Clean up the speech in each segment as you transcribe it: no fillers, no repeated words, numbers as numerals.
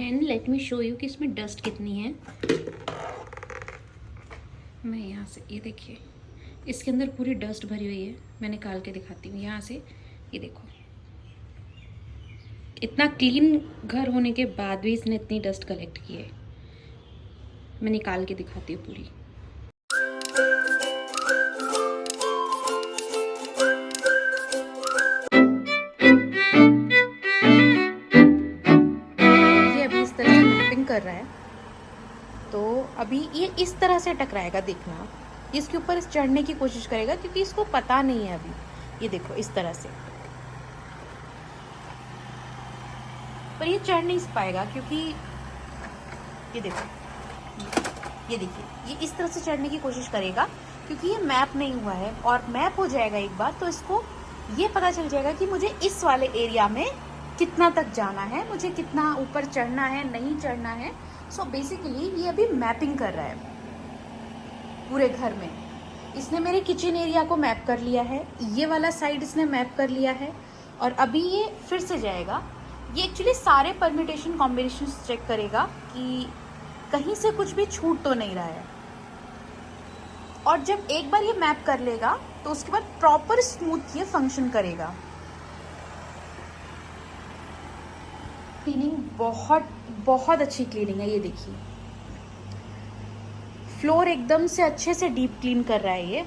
And let me show you कि इसमें dust कितनी है। मैं यहाँ से, ये देखिए, इसके अंदर पूरी डस्ट भरी हुई है। मैं निकाल के दिखाती हूँ यहाँ से, ये देखो। इतना क्लीन घर होने के बाद भी इसने इतनी डस्ट कलेक्ट की है। मैं निकाल के दिखाती हूँ पूरी। ये अभी इस तरह से मैपिंग कर रहा है, तो अभी ये इस तरह से टकराएगा, देखना। इसके ऊपर चढ़ने की कोशिश करेगा क्योंकि इसको पता नहीं है अभी। ये देखो इस तरह से, पर ये चढ़ नहीं पाएगा क्योंकि ये देखो, ये देखिए, ये इस तरह से चढ़ने की कोशिश करेगा क्योंकि ये मैप नहीं हुआ है। और मैप हो जाएगा एक बार तो इसको ये पता चल जाएगा कि मुझे इस वाले एरिया में कितना तक जाना है, मुझे कितना ऊपर चढ़ना है, नहीं चढ़ना है। सो बेसिकली ये अभी मैपिंग कर रहा है पूरे घर में। इसने मेरे किचन एरिया को मैप कर लिया है, ये वाला साइड इसने मैप कर लिया है, और अभी ये फिर से जाएगा। ये एक्चुअली सारे परम्यूटेशन कॉम्बिनेशन चेक करेगा कि कहीं से कुछ भी छूट तो नहीं रहा है। और जब एक बार ये मैप कर लेगा तो उसके बाद प्रॉपर स्मूथ ये फंक्शन करेगा। क्लीनिंग बहुत बहुत अच्छी क्लीनिंग है, ये देखिए। फ्लोर एकदम से अच्छे से डीप क्लीन कर रहा है ये।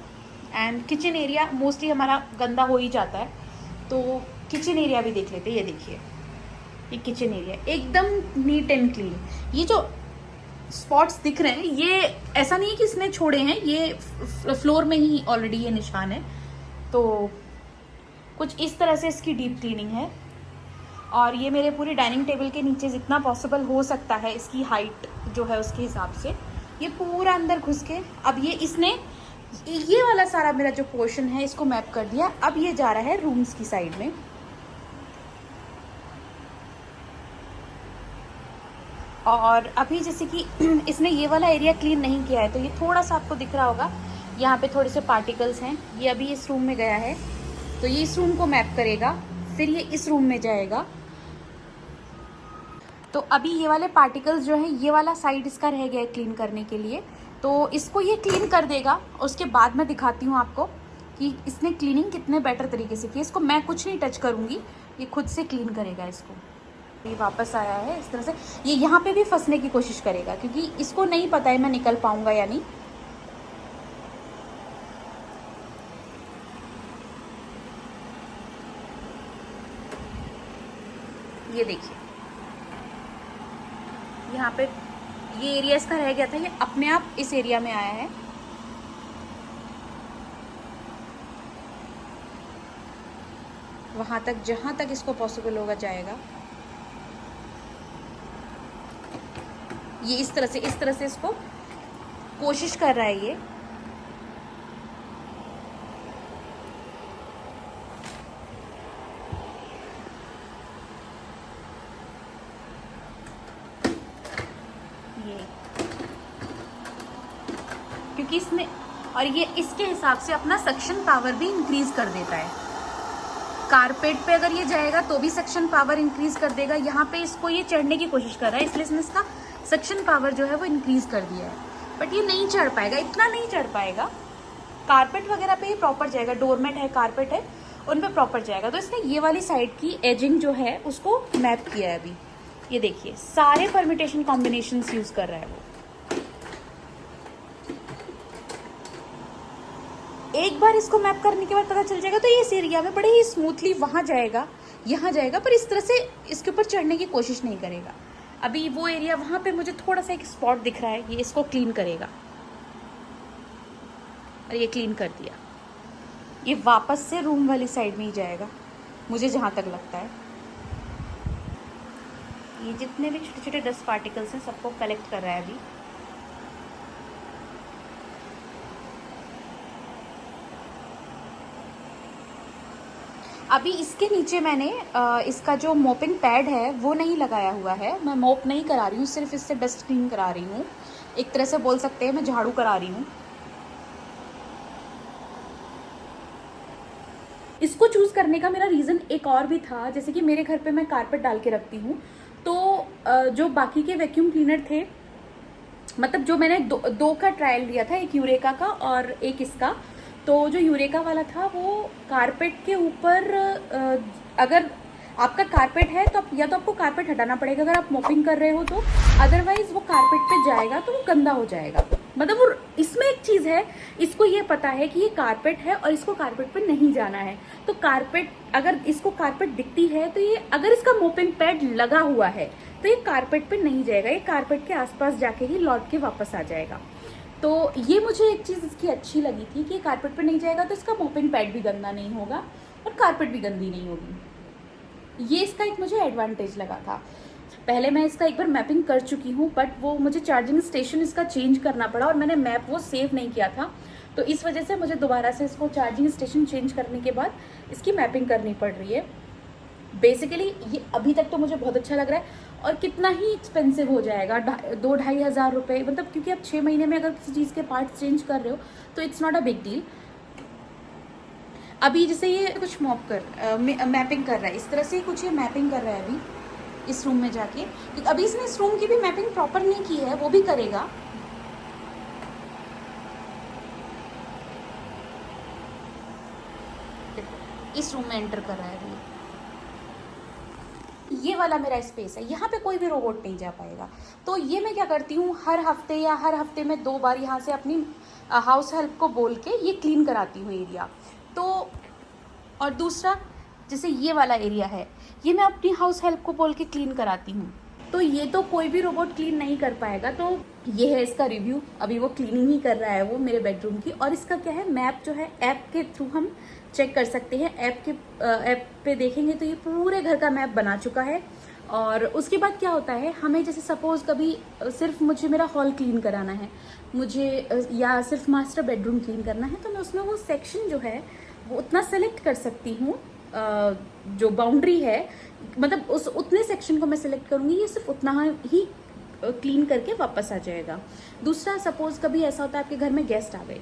एंड किचन एरिया मोस्टली हमारा गंदा हो ही जाता है, तो किचन एरिया भी देख लेते हैं। ये देखिए, ये किचन एरिया एकदम नीट एंड क्लीन। ये जो स्पॉट्स दिख रहे हैं, ये ऐसा नहीं है कि इसने छोड़े हैं, ये फ्लोर में ही ऑलरेडी ये निशान है। तो कुछ इस तरह से इसकी डीप क्लीनिंग है। और ये मेरे पूरी डाइनिंग टेबल के नीचे जितना पॉसिबल हो सकता है, इसकी हाइट जो है उसके हिसाब से ये पूरा अंदर घुस के, अब ये इसने ये वाला सारा मेरा जो पोर्शन है इसको मैप कर दिया। अब ये जा रहा है रूम्स की साइड में। और अभी जैसे कि इसने ये वाला एरिया क्लीन नहीं किया है, तो ये थोड़ा सा आपको दिख रहा होगा, यहाँ पे थोड़े से पार्टिकल्स हैं। ये अभी इस रूम में गया है, तो ये इस रूम को मैप करेगा, फिर ये इस रूम में जाएगा। तो अभी ये वाले पार्टिकल्स जो हैं, ये वाला साइड इसका रह गया है क्लीन करने के लिए, तो इसको ये क्लीन कर देगा। उसके बाद मैं दिखाती हूँ आपको कि इसने क्लीनिंग कितने बेटर तरीके से की। इसको मैं कुछ नहीं टच करूँगी, ये खुद से क्लीन करेगा इसको। ये वापस आया है इस तरह से, ये यहाँ पे भी फंसने की कोशिश करेगा क्योंकि इसको नहीं पता है मैं निकल पाऊंगा या नहीं। ये देखिए, यहाँ पे ये एरिया इसका रह गया था, ये अपने आप इस एरिया में आया है। वहां तक जहां तक इसको पॉसिबल होगा जाएगा। ये इस तरह से इसको कोशिश कर रहा है ये। क्योंकि इसने, और ये इसके हिसाब से अपना सक्शन पावर भी इंक्रीज कर देता है। कारपेट पे अगर ये जाएगा तो भी सक्शन पावर इंक्रीज कर देगा। यहाँ पे इसको ये चढ़ने की कोशिश कर रहा है, इसलिए इसने इसका सक्शन पावर जो है वो इंक्रीज कर दिया है। बट ये नहीं चढ़ पाएगा, इतना नहीं चढ़ पाएगा। कारपेट वगैरह पे ये प्रॉपर जाएगा, डोरमेट है, कारपेट है, उन पे प्रॉपर जाएगा। तो इसने ये वाली साइड की एजिंग जो है उसको मैप किया है अभी। ये देखिए, सारे परम्यूटेशन कॉम्बिनेशंस यूज कर रहा है वो। एक बार इसको मैप करने के बाद पता चल जाएगा तो ये इस एरिया में बड़े ही स्मूथली वहां जाएगा, यहाँ जाएगा, पर इस तरह से इसके ऊपर चढ़ने की कोशिश नहीं करेगा। अभी वो एरिया वहां पे मुझे थोड़ा सा एक स्पॉट दिख रहा है, ये इसको क्लीन करेगा। और ये क्लीन कर दिया, ये वापस से रूम वाली साइड में ही जाएगा मुझे जहां तक लगता है। ये जितने भी छोटे छोटे डस्ट पार्टिकल्स हैं सबको कलेक्ट कर रहा है अभी। अभी इसके नीचे मैंने इसका जो मोपिंग पैड है वो नहीं लगाया हुआ है। मैं मोप नहीं करा रही हूँ, सिर्फ इससे डस्ट क्लीन करा रही हूँ। एक तरह से बोल सकते हैं मैं झाड़ू करा रही हूँ। इसको चूज करने का मेरा रीजन एक और भी था। जैसे कि मेरे घर पे मैं कारपेट डाल के रखती हूँ, तो तो जो बाकी के वैक्यूम क्लीनर थे, मतलब जो मैंने दो का ट्रायल लिया था, एक यूरेका का और एक इसका, तो जो यूरेका वाला था वो कारपेट के ऊपर, अगर आपका कारपेट है तो या तो आपको कारपेट हटाना पड़ेगा अगर आप मॉपिंग कर रहे हो तो, अदरवाइज वो कारपेट पे जाएगा तो वो गंदा हो जाएगा। मतलब वो, इसमें एक चीज है, इसको ये पता है कि ये कारपेट है और इसको कारपेट पे नहीं जाना है, तो कारपेट, अगर इसको कारपेट दिखती है तो ये, अगर इसका मोपिंग पैड लगा हुआ है तो ये कारपेट पे नहीं जाएगा, ये कारपेट के आसपास जाके ही लौट के वापस आ जाएगा। तो ये मुझे एक चीज इसकी अच्छी लगी थी कि कारपेट पे नहीं जाएगा तो इसका मोपिंग पैड भी गंदा नहीं होगा और कारपेट भी गंदी नहीं होगी। ये इसका एक मुझे एडवांटेज लगा था। पहले मैं इसका एक बार मैपिंग कर चुकी हूँ, बट वो मुझे चार्जिंग स्टेशन इसका चेंज करना पड़ा और मैंने मैप वो सेव नहीं किया था, तो इस वजह से मुझे दोबारा से इसको चार्जिंग स्टेशन चेंज करने के बाद इसकी मैपिंग करनी पड़ रही है। बेसिकली ये अभी तक तो मुझे बहुत अच्छा लग रहा है। और कितना ही एक्सपेंसिव हो जाएगा, 2-2.5 हज़ार रुपये, मतलब क्योंकि आप 6 महीने में अगर किसी चीज़ के पार्ट्स चेंज कर रहे हो तो it's not a big deal. अभी जैसे ये कुछ मैपिंग कर रहा है, इस तरह से कुछ ये मैपिंग कर रहा है अभी इस रूम में जाके, क्योंकि अभी इसने इस रूम की भी मैपिंग प्रॉपर नहीं की है, वो भी करेगा। इस रूम में एंटर कर रहा है अभी। ये वाला मेरा स्पेस है, यहाँ पे कोई भी रोबोट नहीं जा पाएगा। तो ये मैं क्या करती हूँ, हर हफ्ते में 2 बार यहाँ से अपनी हाउस हेल्प को बोल के ये क्लीन कराती हूँ एरिया। तो और दूसरा, जैसे ये वाला एरिया है, ये मैं अपनी हाउस हेल्प को बोल के क्लीन कराती हूँ। तो ये तो कोई भी रोबोट क्लीन नहीं कर पाएगा। तो ये है इसका रिव्यू, अभी वो क्लीनिंग ही कर रहा है वो मेरे बेडरूम की। और इसका क्या है, मैप जो है ऐप के थ्रू हम चेक कर सकते हैं। ऐप पे देखेंगे तो ये पूरे घर का मैप बना चुका है। और उसके बाद क्या होता है, हमें जैसे सपोज कभी सिर्फ मुझे मेरा हॉल क्लीन कराना है, मुझे या सिर्फ मास्टर बेडरूम क्लीन करना है, तो मैं उसमें वो सेक्शन जो है वो उतना सेलेक्ट कर सकती हूँ, जो बाउंड्री है, मतलब उस उतने सेक्शन को मैं सिलेक्ट करूँगी, ये सिर्फ उतना ही क्लीन करके वापस आ जाएगा। दूसरा, सपोज कभी ऐसा होता है आपके घर में गेस्ट आ गए,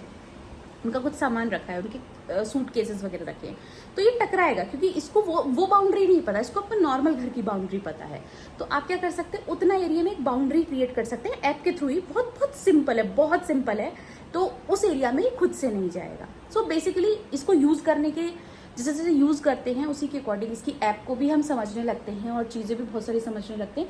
उनका कुछ सामान रखा है, उनके सूट केसेस वगैरह रखे हैं, तो ये टकराएगा क्योंकि इसको वो बाउंड्री नहीं पता, इसको अपना नॉर्मल घर की बाउंड्री पता है। तो आप क्या कर सकते हैं, उतना एरिया में एक बाउंड्री क्रिएट कर सकते हैं ऐप के थ्रू ही। बहुत बहुत सिंपल है। तो उस एरिया में खुद से नहीं जाएगा। सो बेसिकली इसको यूज करने के, जैसे जैसे यूज करते हैं उसी के अकॉर्डिंग इसकी ऐप को भी हम समझने लगते हैं और चीज़ें भी बहुत सारी समझने लगते हैं।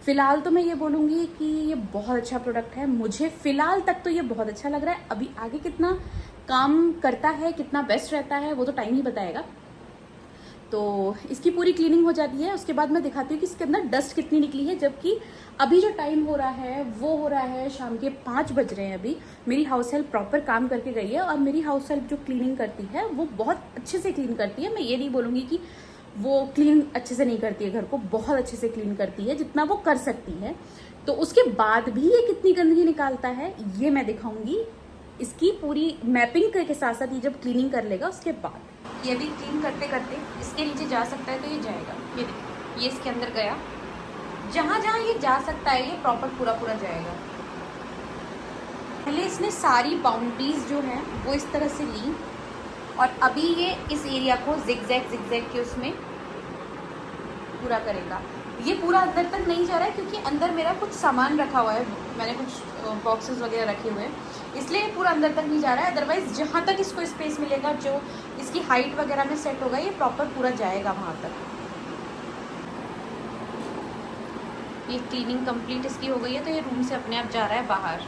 फिलहाल तो मैं ये बोलूँगी कि ये बहुत अच्छा प्रोडक्ट है, मुझे फिलहाल तक तो ये बहुत अच्छा लग रहा है। अभी आगे कितना काम करता है, कितना बेस्ट रहता है, वो तो टाइम ही बताएगा। तो इसकी पूरी क्लीनिंग हो जाती है, उसके बाद मैं दिखाती हूँ कि इसके अंदर डस्ट कितनी निकली है। जबकि अभी जो टाइम हो रहा है वो हो रहा है शाम के 5 बज रहे हैं। अभी मेरी हाउस हेल्प प्रॉपर काम करके गई है और मेरी हाउस हेल्प जो क्लीनिंग करती है वो बहुत अच्छे से क्लीन करती है। मैं ये नहीं बोलूँगी कि वो क्लीन अच्छे से नहीं करती है, घर को बहुत अच्छे से क्लीन करती है जितना वो कर सकती है। तो उसके बाद भी ये कितनी गंदगी निकालता है ये मैं दिखाऊंगी इसकी पूरी मैपिंग के साथ साथ। ये जब क्लीनिंग कर लेगा उसके बाद, ये भी क्लीन करते करते इसके नीचे जा सकता है तो ये जाएगा। ये देखिए, ये इसके अंदर गया, जहाँ जहाँ ये जा सकता है ये प्रॉपर पूरा जाएगा। पहले इसने सारी बाउंड्रीज जो हैं वो इस तरह से ली और अभी ये इस एरिया को जिगजैग के उसमें पूरा करेगा। ये पूरा अंदर तक नहीं जा रहा है क्योंकि अंदर मेरा कुछ सामान रखा हुआ है, मैंने कुछ बॉक्सेस वगैरह रखे हुए हैं, इसलिए पूरा अंदर तक नहीं जा रहा है। अदरवाइज जहाँ तक इसको स्पेस मिलेगा, जो इसकी हाइट वगैरह में सेट होगा, ये प्रॉपर पूरा जाएगा वहाँ तक। ये क्लीनिंग कंप्लीट इसकी हो गई है तो ये रूम से अपने आप जा रहा है बाहर।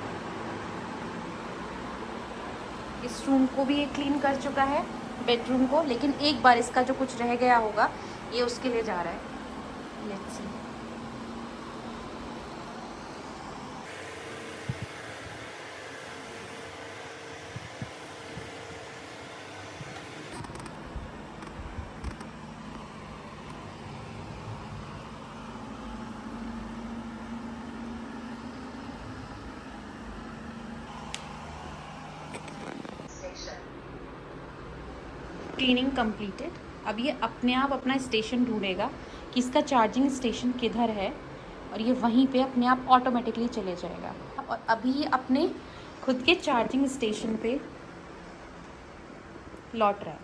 इस रूम को भी ये क्लीन कर चुका है, बेडरूम को, लेकिन एक बार इसका जो कुछ रह गया होगा ये उसके लिए जा रहा है। Let's see. Cleaning completed. अब ये अपने आप अपना स्टेशन ढूंढेगा कि इसका चार्जिंग स्टेशन किधर है और ये वहीं पे अपने आप ऑटोमेटिकली चले जाएगा। और अभी ये अपने खुद के चार्जिंग स्टेशन पे लौट रहा है।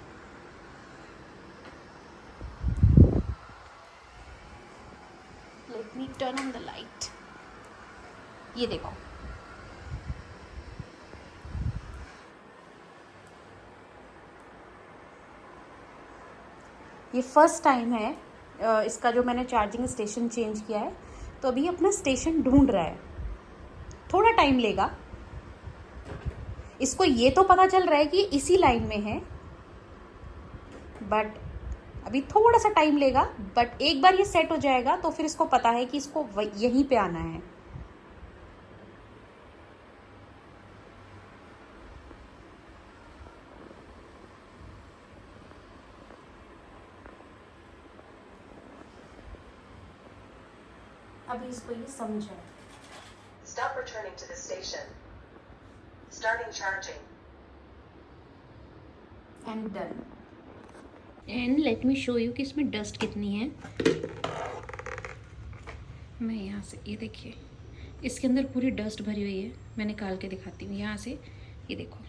Let me turn on the light. ये देखो, ये फर्स्ट टाइम है इसका जो मैंने चार्जिंग स्टेशन चेंज किया है, तो अभी अपना स्टेशन ढूंढ रहा है, थोड़ा टाइम लेगा। इसको ये तो पता चल रहा है कि इसी लाइन में है, बट अभी थोड़ा सा टाइम लेगा। बट एक बार ये सेट हो जाएगा तो फिर इसको पता है कि इसको यहीं पे आना है। अभी इसको ये समझ है। Stop returning to the station. Starting charging. And done. And let me show you कि इसमें डस्ट कितनी है। मैं यहाँ से, ये देखिए, इसके अंदर पूरी डस्ट भरी हुई है। मैं निकाल के दिखाती हूँ यहाँ से, ये देखो।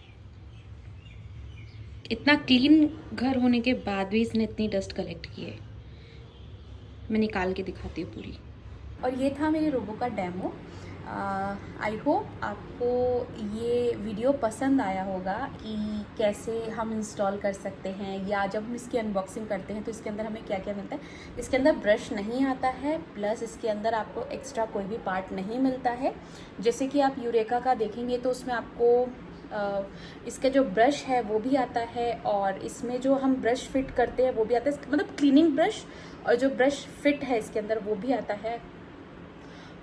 इतना क्लीन घर होने के बाद भी इसने इतनी डस्ट कलेक्ट की है। मैं निकाल के दिखाती हूँ पूरी। और ये था मेरे रोबो का डेमो। आई होप आपको ये वीडियो पसंद आया होगा कि कैसे हम इंस्टॉल कर सकते हैं, या जब हम इसकी अनबॉक्सिंग करते हैं तो इसके अंदर हमें क्या क्या मिलता है। इसके अंदर ब्रश नहीं आता है, प्लस इसके अंदर आपको एक्स्ट्रा कोई भी पार्ट नहीं मिलता है। जैसे कि आप यूरेका का देखेंगे तो उसमें आपको इसका जो ब्रश है वो भी आता है, और इसमें जो हम ब्रश फिट करते हैं वो भी आता है, मतलब क्लीनिंग ब्रश, और जो ब्रश फिट है इसके अंदर वो भी आता है।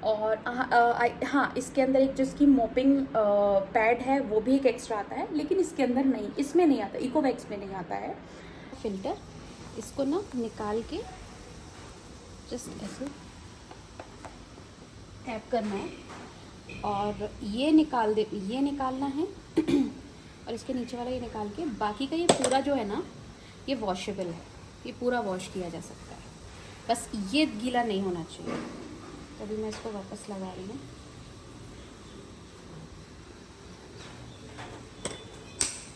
और हाँ, इसके अंदर एक जो इसकी मोपिंग पैड है वो भी एक एक्स्ट्रा आता है, लेकिन इसके अंदर नहीं, इसमें नहीं आता, इकोवैक्स में नहीं आता है। फिल्टर इसको ना निकाल के जस्ट ऐसे टैप करना है, और ये निकालना है और इसके नीचे वाला ये निकाल के, बाकी का ये पूरा जो है ना ये वॉशेबल है, ये पूरा वॉश किया जा सकता है, बस ये गीला नहीं होना चाहिए। तो अभी मैं इसको वापस लगा रही हूँ।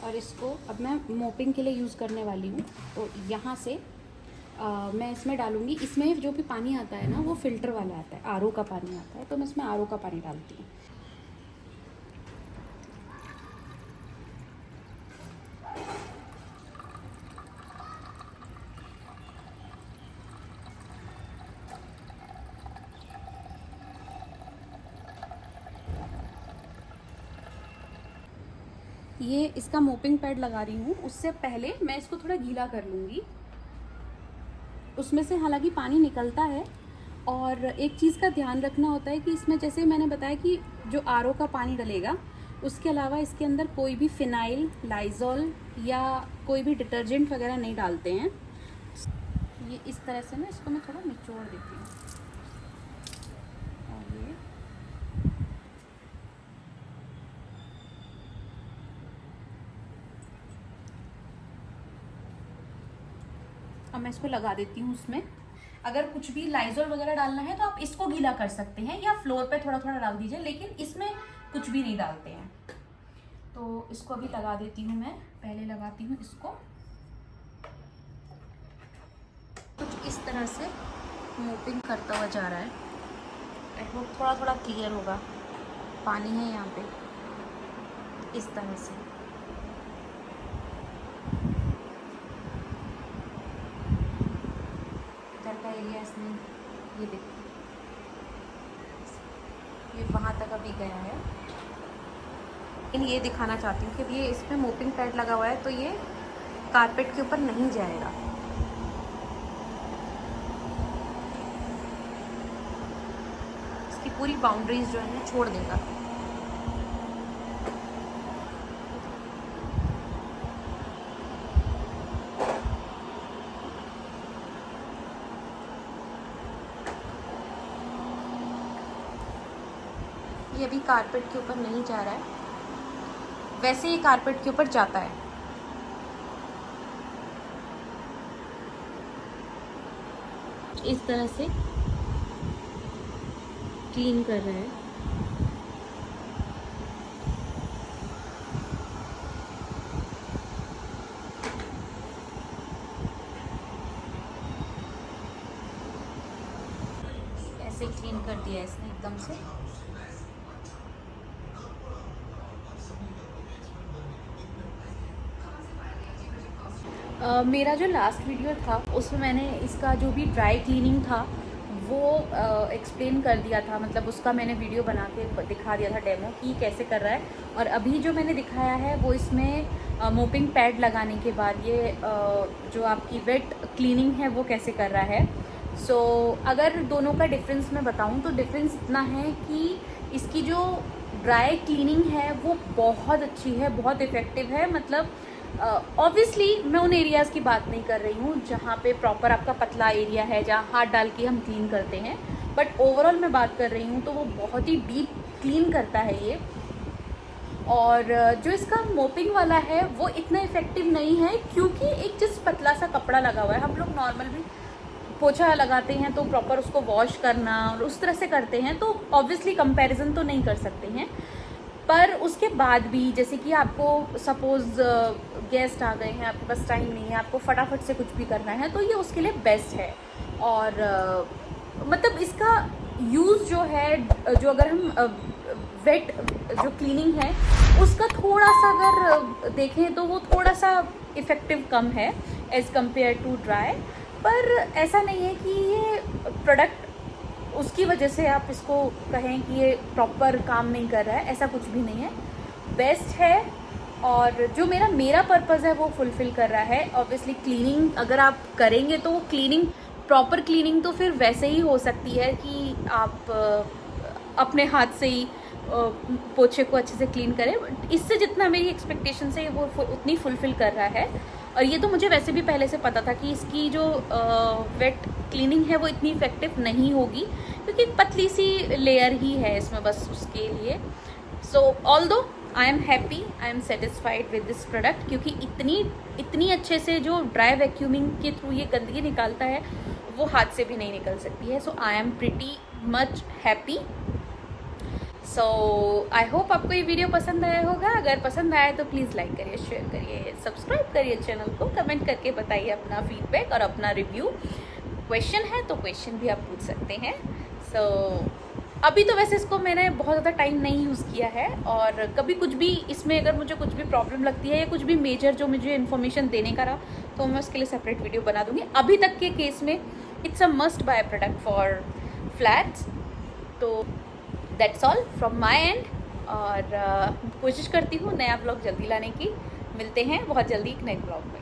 और इसको अब मैं मोपिंग के लिए यूज़ करने वाली हूँ। तो यहाँ से मैं इसमें डालूँगी, इसमें जो भी पानी आता है ना वो फ़िल्टर वाला आता है, आरओ का पानी आता है, तो मैं इसमें आरओ का पानी डालती हूँ। ये इसका मोपिंग पैड लगा रही हूँ, उससे पहले मैं इसको थोड़ा गीला कर लूँगी। उसमें से हालांकि पानी निकलता है, और एक चीज़ का ध्यान रखना होता है कि इसमें, जैसे मैंने बताया कि जो आरओ का पानी डलेगा, उसके अलावा इसके अंदर कोई भी फिनाइल, लाइजॉल या कोई भी डिटर्जेंट वगैरह नहीं डालते हैं। ये इस तरह से ना इसको मैं थोड़ा निचोड़ देती हूँ, और ये अब मैं इसको लगा देती हूँ उसमें। अगर कुछ भी लाइजॉल वगैरह डालना है तो आप इसको गीला कर सकते हैं, या फ्लोर पे थोड़ा थोड़ा डाल दीजिए, लेकिन इसमें कुछ भी नहीं डालते हैं। तो इसको अभी लगा देती हूँ मैं। पहले लगाती हूँ इसको कुछ इस तरह से, मोपिंग करता हुआ जा रहा है। आई होप थोड़ा थोड़ा क्लियर होगा। पानी है यहाँ पे, इस तरह से। का एरिया इसमें, ये देखो, ये वहाँ तक अभी गया है। लेकिन ये दिखाना चाहती हूँ कि ये इसमें मोपिंग पैड लगा हुआ है, तो ये कारपेट के ऊपर नहीं जाएगा। इसकी पूरी बाउंड्रीज जो है छोड़ देगा। ये अभी कारपेट के ऊपर नहीं जा रहा है, वैसे ये कारपेट के ऊपर जाता है। इस तरह से क्लीन कर रहा है। ऐसे क्लीन एकदम से। मेरा जो लास्ट वीडियो था उसमें मैंने इसका जो भी ड्राई क्लीनिंग था वो एक्सप्लेन कर दिया था, मतलब उसका मैंने वीडियो बना के दिखा दिया था डेमो कि कैसे कर रहा है। और अभी जो मैंने दिखाया है वो इसमें मोपिंग पैड लगाने के बाद ये जो आपकी वेट क्लीनिंग है वो कैसे कर रहा है। सो अगर दोनों का डिफरेंस मैं बताऊं तो डिफरेंस इतना है कि इसकी जो ड्राई क्लीनिंग है वो बहुत अच्छी है, बहुत इफ़ेक्टिव है। मतलब ऑब्वियसली मैं उन एरियाज़ की बात नहीं कर रही हूँ जहाँ पे प्रॉपर आपका पतला एरिया है, जहाँ हाथ डाल के हम क्लीन करते हैं, बट ओवरऑल मैं बात कर रही हूँ तो वो बहुत ही डीप क्लीन करता है ये। और जो इसका मोपिंग वाला है वो इतना इफ़ेक्टिव नहीं है क्योंकि एक जिस पतला सा कपड़ा लगा हुआ है, हम लोग नॉर्मल भी पोछा लगाते हैं तो प्रॉपर उसको वॉश करना और उस तरह से करते हैं, तो ऑब्वियसली कंपैरिजन तो नहीं कर सकते हैं। पर उसके बाद भी जैसे कि आपको सपोज़ गेस्ट आ गए हैं, आपके पास टाइम नहीं है, आपको फटाफट से कुछ भी करना है, तो ये उसके लिए बेस्ट है। और मतलब इसका यूज़ जो है, जो अगर हम वेट जो क्लीनिंग है उसका थोड़ा सा अगर देखें तो वो थोड़ा सा इफ़ेक्टिव कम है एज़ कम्पेयर टू ड्राई। पर ऐसा नहीं है कि ये प्रोडक्ट उसकी वजह से आप इसको कहें कि ये प्रॉपर काम नहीं कर रहा है, ऐसा कुछ भी नहीं है, बेस्ट है। और जो मेरा पर्पज़ है वो फुलफ़िल कर रहा है। ऑब्वियसली क्लीनिंग अगर आप करेंगे तो वो क्लीनिंग, प्रॉपर क्लीनिंग तो फिर वैसे ही हो सकती है कि आप अपने हाथ से ही पोछे को अच्छे से क्लीन करें। इससे जितना मेरी एक्सपेक्टेशन है वो उतनी फुलफ़िल कर रहा है। और ये तो मुझे वैसे भी पहले से पता था कि इसकी जो वेट क्लीनिंग है वो इतनी इफ़ेक्टिव नहीं होगी क्योंकि एक पतली सी लेयर ही है इसमें बस उसके लिए। सो although I am happy, I am satisfied with this product क्योंकि इतनी अच्छे से जो ड्राई वैक्यूमिंग के थ्रू ये गंदगी निकालता है वो हाथ से भी नहीं निकल सकती है। So I am pretty much happy. So I hope आपको ये वीडियो पसंद आया होगा। अगर पसंद आया तो प्लीज़ लाइक करिए, शेयर करिए, सब्सक्राइब करिए चैनल को, कमेंट करके बताइए अपना फीडबैक और अपना रिव्यू। क्वेश्चन है तो क्वेश्चन भी आप पूछ सकते हैं। सो अभी तो वैसे इसको मैंने बहुत ज़्यादा टाइम नहीं यूज़ किया है, और कभी कुछ भी इसमें अगर मुझे कुछ भी प्रॉब्लम लगती है या कुछ भी मेजर जो मुझे इन्फॉर्मेशन देने का रहा तो मैं उसके लिए सेपरेट वीडियो बना दूँगी। अभी तक के केस में it's a must buy product for flats. तो that's all from my end. और कोशिश करती हूँ नया ब्लॉग जल्दी लाने की। मिलते हैं बहुत जल्दी एक नए ब्लॉग में।